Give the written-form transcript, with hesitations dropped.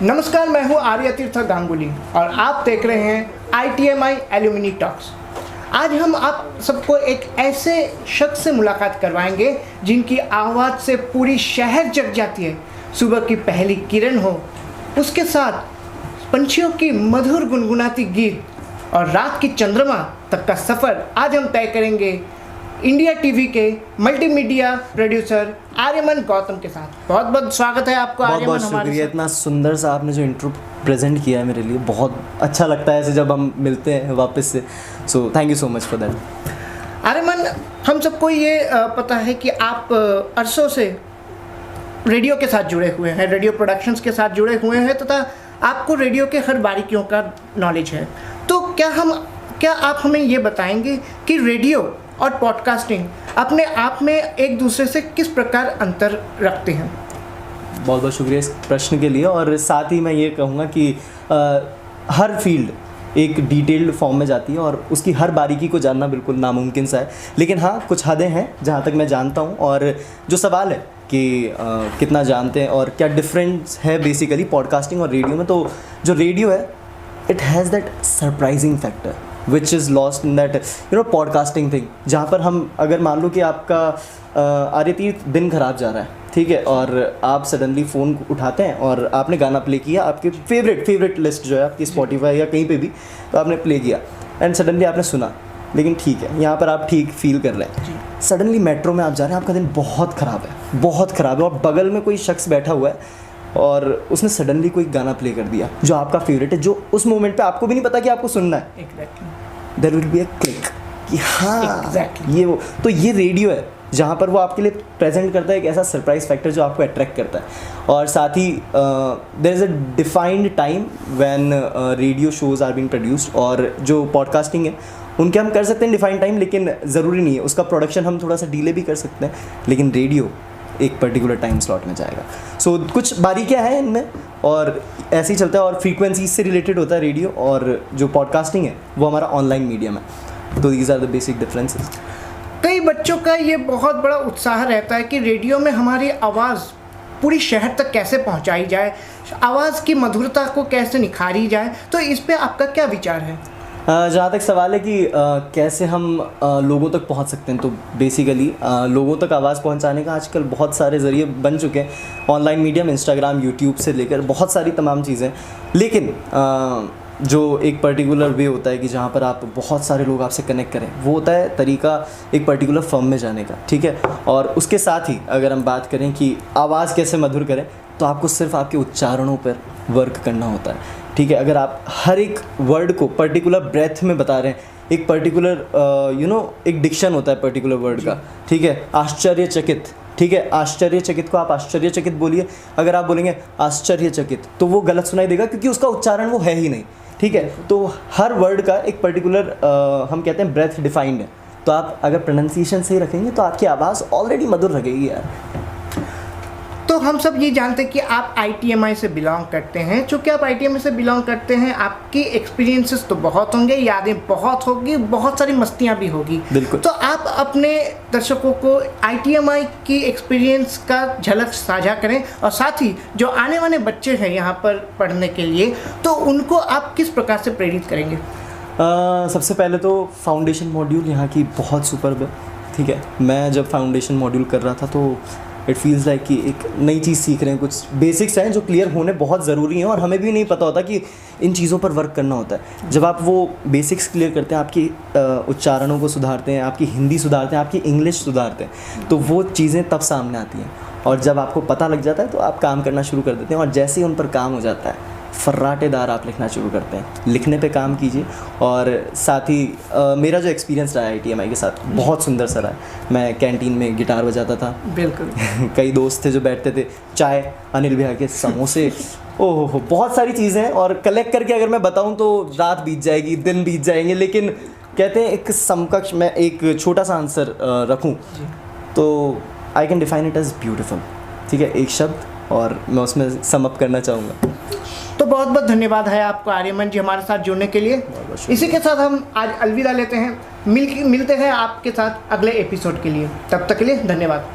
नमस्कार, मैं हूं आर्य तीर्थ गांगुली और आप देख रहे हैं ITMI एल्यूमिनी टॉक्स। आज हम आप सबको एक ऐसे शख्स से मुलाकात करवाएंगे जिनकी आवाज़ से पूरी शहर जग जाती है। सुबह की पहली किरण हो, उसके साथ पंछियों की मधुर गुनगुनाती गीत और रात की चंद्रमा तक का सफ़र आज हम तय करेंगे इंडिया टीवी के मल्टीमीडिया प्रोड्यूसर आर्यमन गौतम के साथ। बहुत बहुत स्वागत है आपको आर्यमन। बहुत शुक्रिया, इतना सुंदर सा आपने जो इंट्रो प्रेजेंट किया है मेरे लिए, बहुत अच्छा लगता है ऐसे जब हम मिलते हैं वापस से। So thank you so much for that. Aryaman, हम सबको ये पता है कि आप अरसों से रेडियो के साथ जुड़े हुए हैं, रेडियो प्रोडक्शंस के साथ जुड़े हुए हैं तथा आपको रेडियो के हर बारीकियों का नॉलेज है। तो क्या आप हमें ये बताएंगे कि रेडियो और पॉडकास्टिंग अपने आप में एक दूसरे से किस प्रकार अंतर रखते हैं? बहुत बहुत शुक्रिया इस प्रश्न के लिए। और साथ ही मैं ये कहूँगा कि हर फील्ड एक डिटेल्ड फॉर्म में जाती है और उसकी हर बारीकी को जानना बिल्कुल नामुमकिन सा है। लेकिन हाँ, कुछ हदें हैं जहाँ तक मैं जानता हूँ। और जो सवाल है कि कितना जानते हैं और क्या डिफरेंस है बेसिकली पॉडकास्टिंग और रेडियो में, तो जो रेडियो है it has that surprising factor which is lost in that podcasting thing, जहाँ पर हम अगर मान लो कि आपका आर्यतीर्थ दिन खराब जा रहा है, ठीक है, और आप सडनली फ़ोन उठाते हैं और आपने गाना प्ले किया, आपके फेवरेट लिस्ट जो है आपकी स्पॉटिफाई या कहीं पे भी, तो आपने प्ले किया एंड सडनली आपने सुना, लेकिन ठीक है, यहाँ पर आप ठीक फील कर रहे हैं। सडनली मेट्रो में आप जा रहे हैं, आपका दिन बहुत ख़राब है और बगल में कोई शख्स बैठा हुआ है और उसने सडनली कोई गाना प्ले कर दिया जो आपका फेवरेट है, जो उस मोमेंट पे आपको भी नहीं पता कि आपको सुनना है। There will be a click कि हाँ ये वो, तो ये रेडियो है जहाँ पर वो आपके लिए प्रेजेंट करता है एक ऐसा सरप्राइज फैक्टर जो आपको अट्रैक्ट करता है। और साथ ही there is a defined time when radio shows are being produced, और जो पॉडकास्टिंग है उनके हम कर सकते हैं डिफाइंड टाइम, लेकिन ज़रूरी नहीं है, उसका प्रोडक्शन हम थोड़ा सा डिले भी कर सकते हैं, लेकिन रेडियो एक पर्टिकुलर टाइम स्लॉट में जाएगा। सो कुछ बारीकियाँ हैं इनमें और ऐसे ही चलता है, और फ्रीक्वेंसी से रिलेटेड होता है रेडियो, और जो पॉडकास्टिंग है वो हमारा ऑनलाइन मीडियम है। तो these are the basic differences. कई बच्चों का ये बहुत बड़ा उत्साह रहता है कि रेडियो में हमारी आवाज़ पूरी शहर तक कैसे पहुंचाई जाए, आवाज़ की मधुरता को कैसे निखारी जाए, तो इस पे आपका क्या विचार है? जहाँ तक सवाल है कि कैसे हम लोगों तक पहुँच सकते हैं, तो बेसिकली लोगों तक आवाज़ पहुँचाने का आजकल बहुत सारे ज़रिए बन चुके हैं, ऑनलाइन मीडियम, इंस्टाग्राम, यूट्यूब से लेकर बहुत सारी तमाम चीज़ें। लेकिन जो एक पर्टिकुलर वे होता है कि जहाँ पर आप बहुत सारे लोग आपसे कनेक्ट करें, वो होता है तरीका एक पर्टिकुलर फर्म में जाने का, ठीक है। और उसके साथ ही अगर हम बात करें कि आवाज़ कैसे मधुर करें, तो आपको सिर्फ आपके उच्चारणों पर वर्क करना होता है, ठीक है। अगर आप हर एक वर्ड को पर्टिकुलर ब्रेथ में बता रहे हैं, एक पर्टिकुलर एक डिक्शन होता है पर्टिकुलर वर्ड का, ठीक है। आश्चर्यचकित, ठीक है, आश्चर्यचकित को आप आश्चर्यचकित बोलिए, अगर आप बोलेंगे आश्चर्यचकित तो वो गलत सुनाई देगा क्योंकि उसका उच्चारण वो है ही नहीं, ठीक है। तो हर वर्ड का एक पर्टिकुलर हम कहते हैं ब्रेथ डिफाइंड है, तो आप अगर प्रोनाउंसिएशन सही रखेंगे तो आपकी आवाज़ ऑलरेडी मधुर लगेगी यार। तो हम सब ये जानते हैं कि आप ITMI से बिलोंग करते हैं। चूँकि आप ITMI से बिलोंग करते हैं, आपकी एक्सपीरियंसेस तो बहुत होंगे, यादें बहुत होगी, बहुत सारी मस्तियाँ भी होगी। बिल्कुल। तो आप अपने दर्शकों को ITMI की एक्सपीरियंस का झलक साझा करें, और साथ ही जो आने वाले बच्चे हैं यहाँ पर पढ़ने के लिए, तो उनको आप किस प्रकार से प्रेरित करेंगे? सबसे पहले तो फाउंडेशन मॉड्यूल यहाँ की बहुत सुपर्ब है, ठीक है। मैं जब फाउंडेशन मॉड्यूल कर रहा था तो इट फील्स लाइक कि एक नई चीज़ सीख रहे हैं, कुछ बेसिक्स हैं जो क्लियर होने बहुत ज़रूरी हैं, और हमें भी नहीं पता होता कि इन चीज़ों पर वर्क करना होता है। जब आप वो बेसिक्स क्लियर करते हैं, आपकी उच्चारणों को सुधारते हैं, आपकी हिंदी सुधारते हैं, आपकी इंग्लिश सुधारते हैं, तो वो चीज़ें तब सामने आती हैं। और जब आपको पता लग जाता है तो आप काम करना शुरू कर देते हैं, और जैसे ही उन पर काम हो जाता है, फर्राटेदार आप लिखना शुरू करते हैं। लिखने पे काम कीजिए। और साथ ही मेरा जो एक्सपीरियंस रहा है ITMI के साथ बहुत सुंदर सा रहा है। मैं कैंटीन में गिटार बजाता था, बिल्कुल। कई दोस्त थे जो बैठते थे, चाय, अनिल भैया के समोसे, ओहो बहुत सारी चीज़ें हैं, और कलेक्ट करके अगर मैं बताऊं तो रात बीत जाएगी, दिन बीत जाएंगे। लेकिन कहते हैं एक समकक्ष मैं एक छोटा सा आंसर रखूं तो I can define it as beautiful, ठीक है, एक शब्द, और मैं उसमें सम अप करना चाहूँगा। तो बहुत बहुत धन्यवाद है आपको आर्यमन जी हमारे साथ जुड़ने के लिए। इसी के साथ हम आज अलविदा लेते हैं, मिलते हैं आपके साथ अगले एपिसोड के लिए। तब तक के लिए धन्यवाद।